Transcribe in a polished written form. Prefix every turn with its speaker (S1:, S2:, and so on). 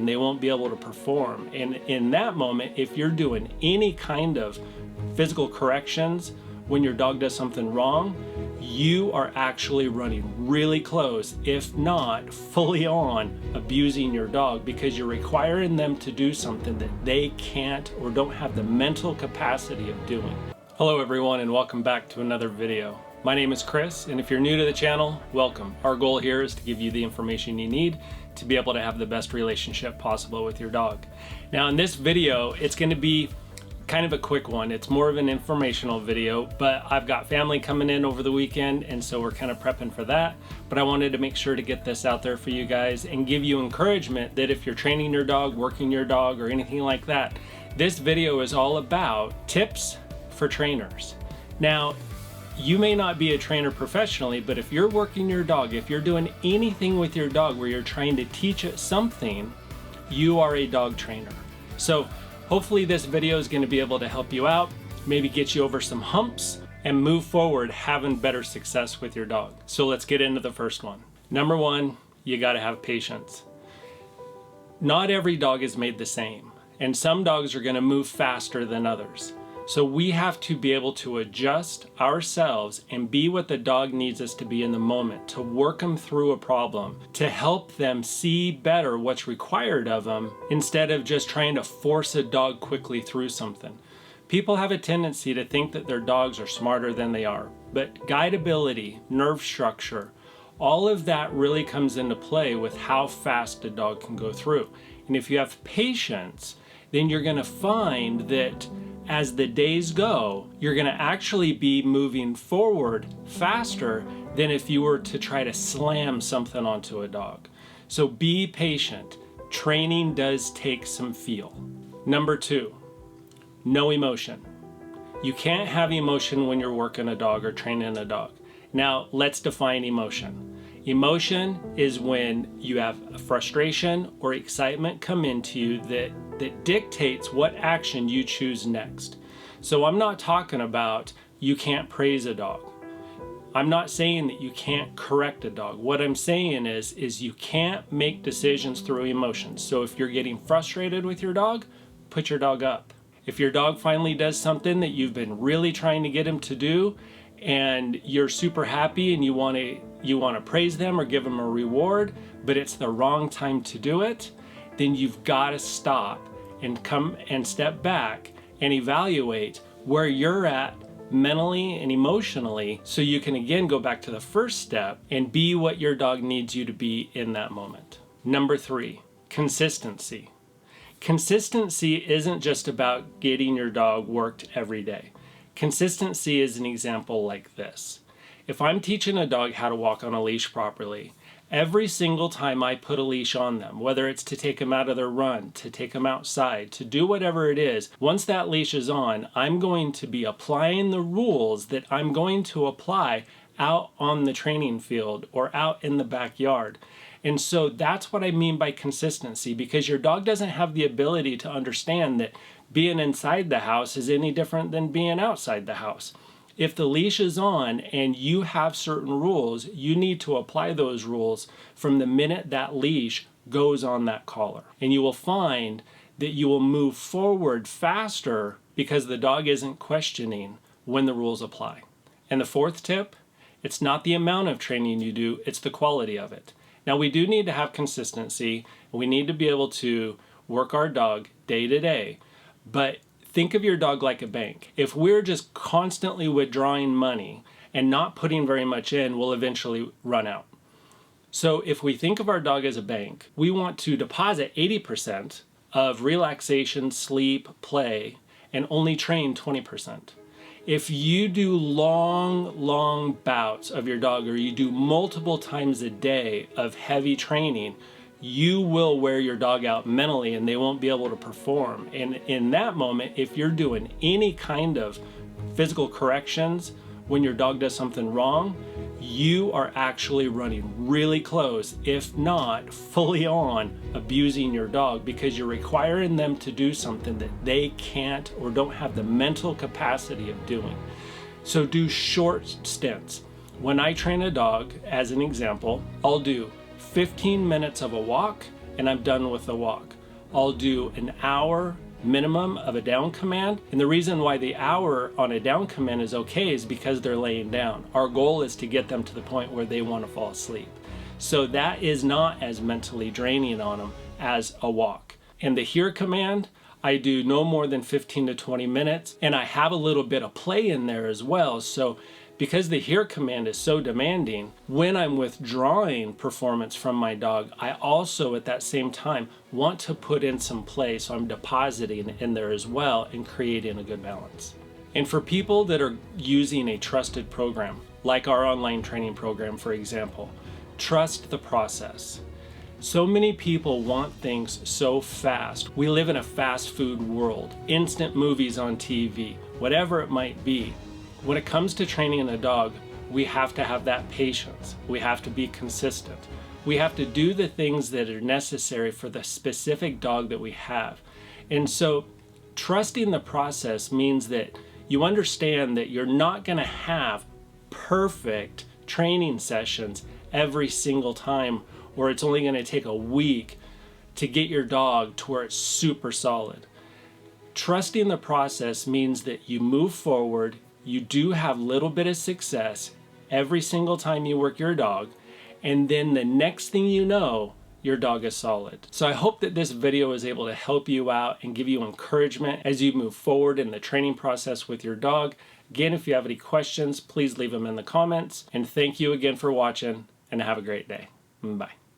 S1: and they won't be able to perform. And in that moment, if you're doing any kind of physical corrections when your dog does something wrong, you are actually running really close, if not fully on, abusing your dog, because you're requiring them to do something that they can't or don't have the mental capacity of doing. Hello everyone, and welcome back to another video. My name is Chris, and if you're new to the channel, welcome. Our goal here is to give you the information you need to be able to have the best relationship possible with your dog. Now in this video, it's going to be kind of a quick one. It's more of an informational video, but I've got family coming in over the weekend, and so we're kind of prepping for that. But I wanted to make sure to get this out there for you guys and give you encouragement that if you're training your dog, working your dog, or anything like that, this video is all about tips for trainers. Now, you may not be a trainer professionally, but if you're working your dog, if you're doing anything with your dog where you're trying to teach it something, you are a dog trainer. So hopefully this video is going to be able to help you out, maybe get you over some humps and move forward having better success with your dog. So let's get into the first one. Number one, you got to have patience. Not every dog is made the same, and some dogs are going to move faster than others. So we have to be able to adjust ourselves and be what the dog needs us to be in the moment, to work them through a problem, to help them see better what's required of them instead of just trying to force a dog quickly through something. People have a tendency to think that their dogs are smarter than they are, but guidability, nerve structure, all of that really comes into play with how fast a dog can go through. And if you have patience, then you're going to find that as the days go, you're going to actually be moving forward faster than if you were to try to slam something onto a dog. So be patient. Training does take some feel. Number two, no emotion. You can't have emotion when you're working a dog or training a dog. Now, let's define emotion. Emotion is when you have a frustration or excitement come into you that dictates what action you choose next. So I'm not talking about you can't praise a dog. I'm not saying that you can't correct a dog. What I'm saying is you can't make decisions through emotions. So if you're getting frustrated with your dog, put your dog up. If your dog finally does something that you've been really trying to get him to do, and you're super happy and you want to praise them or give them a reward, but it's the wrong time to do it, then you've got to stop and come and step back and evaluate where you're at mentally and emotionally, so you can again go back to the first step and be what your dog needs you to be in that moment. Number three, consistency. Consistency isn't just about getting your dog worked every day. Consistency is an example like this. If I'm teaching a dog how to walk on a leash properly, every single time I put a leash on them, whether it's to take them out of their run, to take them outside, to do whatever it is, once that leash is on, I'm going to be applying the rules that I'm going to apply out on the training field or out in the backyard. And so that's what I mean by consistency, because your dog doesn't have the ability to understand that being inside the house is any different than being outside the house. If the leash is on and you have certain rules, you need to apply those rules from the minute that leash goes on that collar. And you will find that you will move forward faster because the dog isn't questioning when the rules apply. And the fourth tip, it's not the amount of training you do, it's the quality of it. Now we do need to have consistency. We need to be able to work our dog day to day. But think of your dog like a bank. If we're just constantly withdrawing money and not putting very much in, we'll eventually run out. So if we think of our dog as a bank, we want to deposit 80% of relaxation, sleep, play, and only train 20%. If you do long bouts of your dog, or you do multiple times a day of heavy training, you will wear your dog out mentally and they won't be able to perform. And in that moment, if you're doing any kind of physical corrections when your dog does something wrong, you are actually running really close, if not fully on, abusing your dog, because you're requiring them to do something that they can't or don't have the mental capacity of doing. So do short stints. When I train a dog, as an example, I'll do 15 minutes of a walk and I'm done with the walk. I'll do an hour minimum of a down command. And the reason why the hour on a down command is okay is because they're laying down. Our goal is to get them to the point where they want to fall asleep. So that is not as mentally draining on them as a walk. And the here command, I do no more than 15 to 20 minutes, and I have a little bit of play in there as well. So because the here command is so demanding, when I'm withdrawing performance from my dog, I also at that same time want to put in some play, so I'm depositing in there as well and creating a good balance. And for people that are using a trusted program, like our online training program, for example, trust the process. So many people want things so fast. We live in a fast food world, instant movies on TV, whatever it might be. When it comes to training a dog, we have to have that patience. We have to be consistent. We have to do the things that are necessary for the specific dog that we have. And so trusting the process means that you understand that you're not going to have perfect training sessions every single time, or it's only going to take a week to get your dog to where it's super solid. Trusting the process means that you move forward, you do have a little bit of success every single time you work your dog, and then the next thing you know, your dog is solid. So I hope that this video is able to help you out and give you encouragement as you move forward in the training process with your dog. Again, if you have any questions, please leave them in the comments. And thank you again for watching, and have a great day. Bye.